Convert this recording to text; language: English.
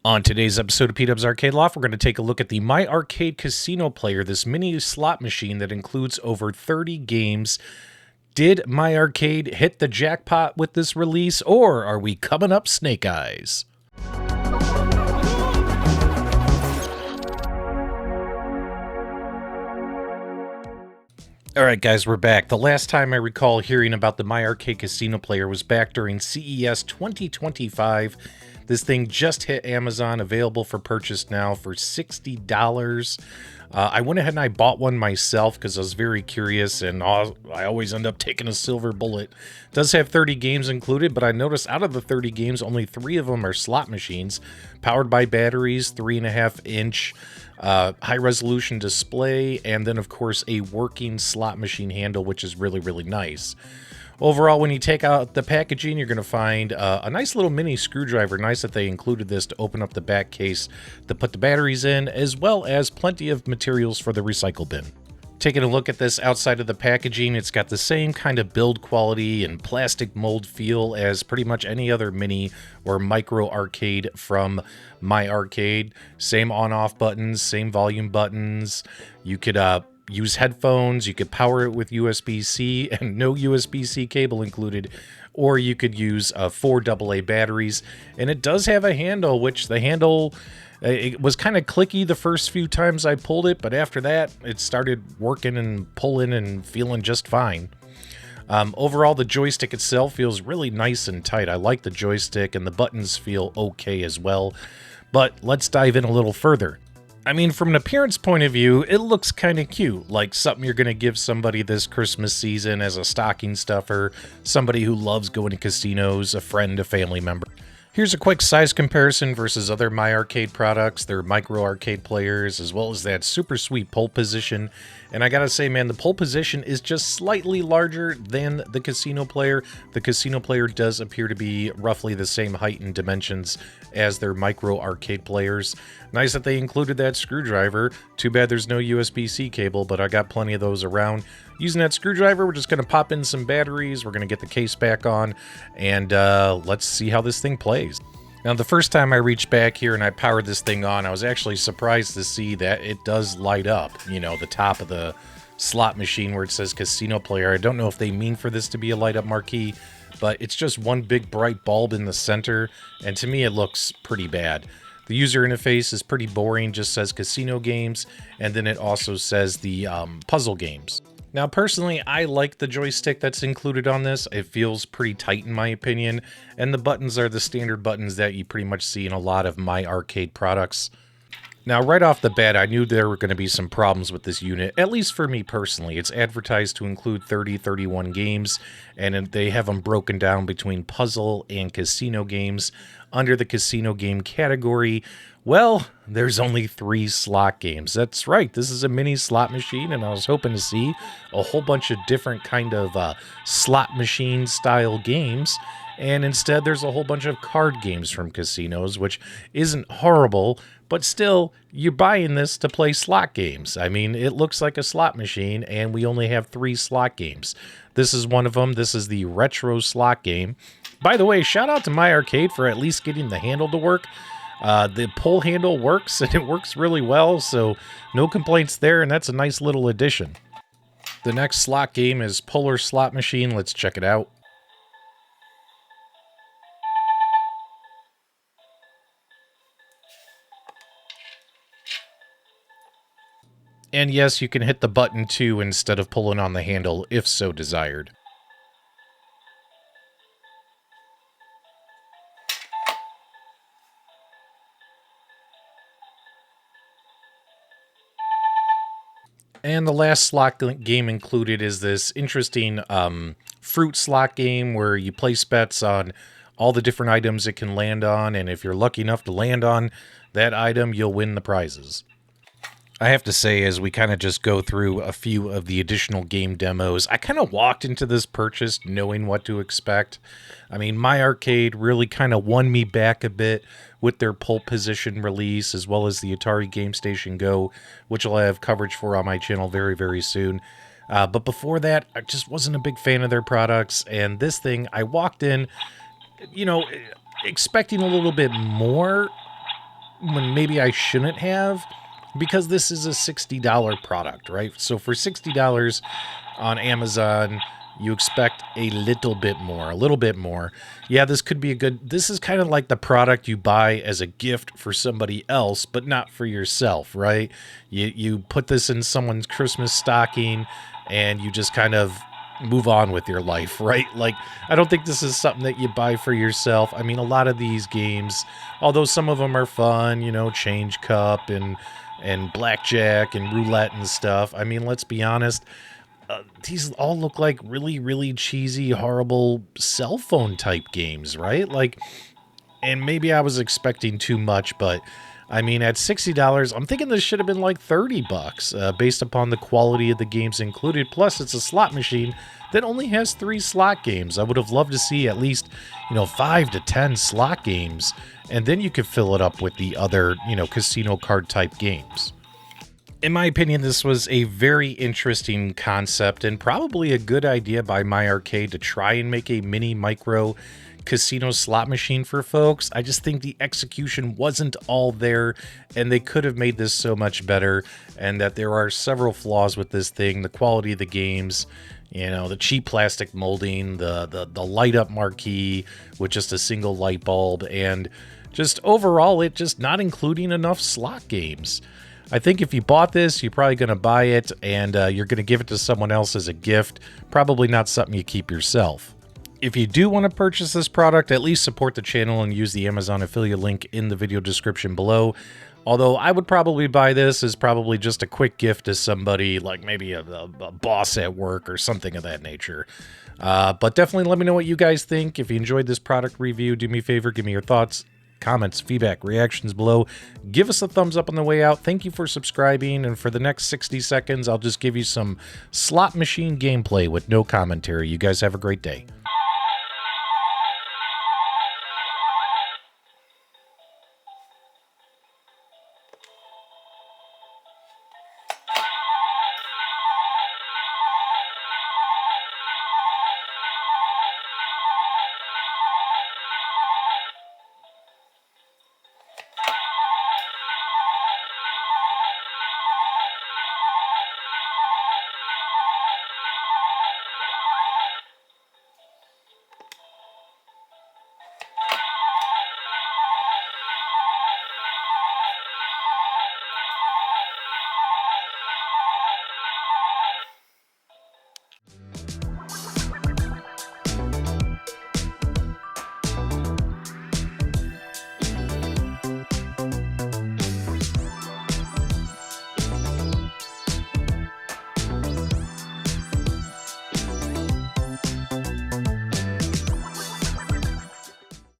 On today's episode of PDubs Arcade Loft, we're going to take a look at the My Arcade Casino Player, this mini slot machine that includes over 30 games. Did My Arcade hit the jackpot with this release, or are we coming up snake eyes? Alright guys, we're back. The last time I recall hearing about the My Arcade Casino Player was back during CES 2025. This thing just hit Amazon, available for purchase now for $60. I went ahead and I bought one myself because I was very curious, and I always end up taking a silver bullet. It does have 30 games included, but I noticed out of the 30 games, only 3 of them are slot machines, powered by batteries, 3.5-inch high-resolution display, and then, of course, a working slot machine handle, which is really, really nice. Overall, when you take out the packaging, you're going to find a nice little mini screwdriver. Nice that they included this to open up the back case to put the batteries in, as well as plenty of materials for the recycle bin. Taking a look at this outside of the packaging, it's got the same kind of build quality and plastic mold feel as pretty much any other mini or micro arcade from My Arcade. Same on-off buttons, same volume buttons. You could use headphones, you could power it with USB-C and no USB-C cable included, or you could use 4 AA batteries. And it does have a handle, which the handle, it was kind of clicky the first few times I pulled it, but after that it started working and pulling and feeling just fine. Overall, the joystick itself feels really nice and tight. I like the joystick, and the buttons feel okay as well. But let's dive in a little further. I mean, from an appearance point of view, it looks kind of cute, like something you're going to give somebody this Christmas season as a stocking stuffer, somebody who loves going to casinos, a friend, a family member. Here's a quick size comparison versus other My Arcade products, their micro arcade players, as well as that super sweet pole position. And I gotta say, man, the pole position is just slightly larger than the casino player. The casino player does appear to be roughly the same height and dimensions as their micro arcade players. Nice that they included that screwdriver. Too bad there's no USB-C cable, but I got plenty of those around. Using that screwdriver, we're just going to pop in some batteries. We're going to get the case back on, and let's see how this thing plays. Now, the first time I reached back here and I powered this thing on, I was actually surprised to see that it does light up, you know, the top of the slot machine where it says Casino Player. I don't know if they mean for this to be a light-up marquee, but it's just one big bright bulb in the center, and to me it looks pretty bad. The user interface is pretty boring, just says casino games, and then it also says the puzzle games. Now, personally, I like the joystick that's included on this. It feels pretty tight in my opinion, and the buttons are the standard buttons that you pretty much see in a lot of My Arcade products. Now, right off the bat, I knew there were going to be some problems with this unit, at least for me personally. It's advertised to include 31 games, and they have them broken down between puzzle and casino games. Under the casino game category, well, there's only 3 slot games. That's right, this is a mini slot machine, and I was hoping to see a whole bunch of different kind of slot machine style games, and instead there's a whole bunch of card games from casinos, which isn't horrible, but still, you're buying this to play slot games. I mean, it looks like a slot machine, and we only have 3 slot games. This is one of them. This is the retro slot game. By the way, shout out to My Arcade for at least getting the handle to work. The pull handle works, and it works really well, so no complaints there, and that's a nice little addition. The next slot game is Polar Slot Machine. Let's check it out. And yes, you can hit the button too instead of pulling on the handle if so desired. And the last slot game included is this interesting fruit slot game where you place bets on all the different items it can land on, and if you're lucky enough to land on that item, you'll win the prizes. I have to say, as we kind of just go through a few of the additional game demos, I kind of walked into this purchase knowing what to expect. I mean, My Arcade really kind of won me back a bit with their pole position release, as well as the Atari Game Station Go, which I'll have coverage for on my channel very, very soon. But before that, I just wasn't a big fan of their products, and this thing, I walked in, you know, expecting a little bit more when maybe I shouldn't have, because this is a $60 product, right? So for $60 on Amazon, you expect a little bit more, a little bit more. Yeah, this could be a good, this is kind of like the product you buy as a gift for somebody else, but not for yourself, right? You put this in someone's Christmas stocking and you just kind of move on with your life, right? Like, I don't think this is something that you buy for yourself. I mean, a lot of these games, although some of them are fun, you know, Change Cup and blackjack and roulette and stuff. I mean, let's be honest, these all look like really, really cheesy, horrible cell phone type games, right? Like, and maybe I was expecting too much, but I mean, at $60, I'm thinking this should have been like $30, based upon the quality of the games included. Plus, it's a slot machine that only has 3 slot games. I would have loved to see at least, 5 to 10 slot games, and then you could fill it up with the other, casino card type games. In my opinion, this was a very interesting concept and probably a good idea by MyArcade to try and make a mini micro casino slot machine for folks. I just think the execution wasn't all there, and they could have made this so much better, and that there are several flaws with this thing. The quality of the games, the cheap plastic molding, the light up marquee with just a single light bulb, and just overall it just not including enough slot games. I think if you bought this, you're probably going to buy it, and you're going to give it to someone else as a gift. Probably not something you keep yourself. If you do want to purchase this product, at least support the channel and use the Amazon affiliate link in the video description below. Although I would probably buy this as probably just a quick gift to somebody, like maybe a boss at work or something of that nature. But definitely let me know what you guys think. If you enjoyed this product review, do me a favor, give me your thoughts, comments, feedback, reactions below. Give us a thumbs up on the way out. Thank you for subscribing, and for the next 60 seconds, I'll just give you some slot machine gameplay with no commentary. You guys have a great day.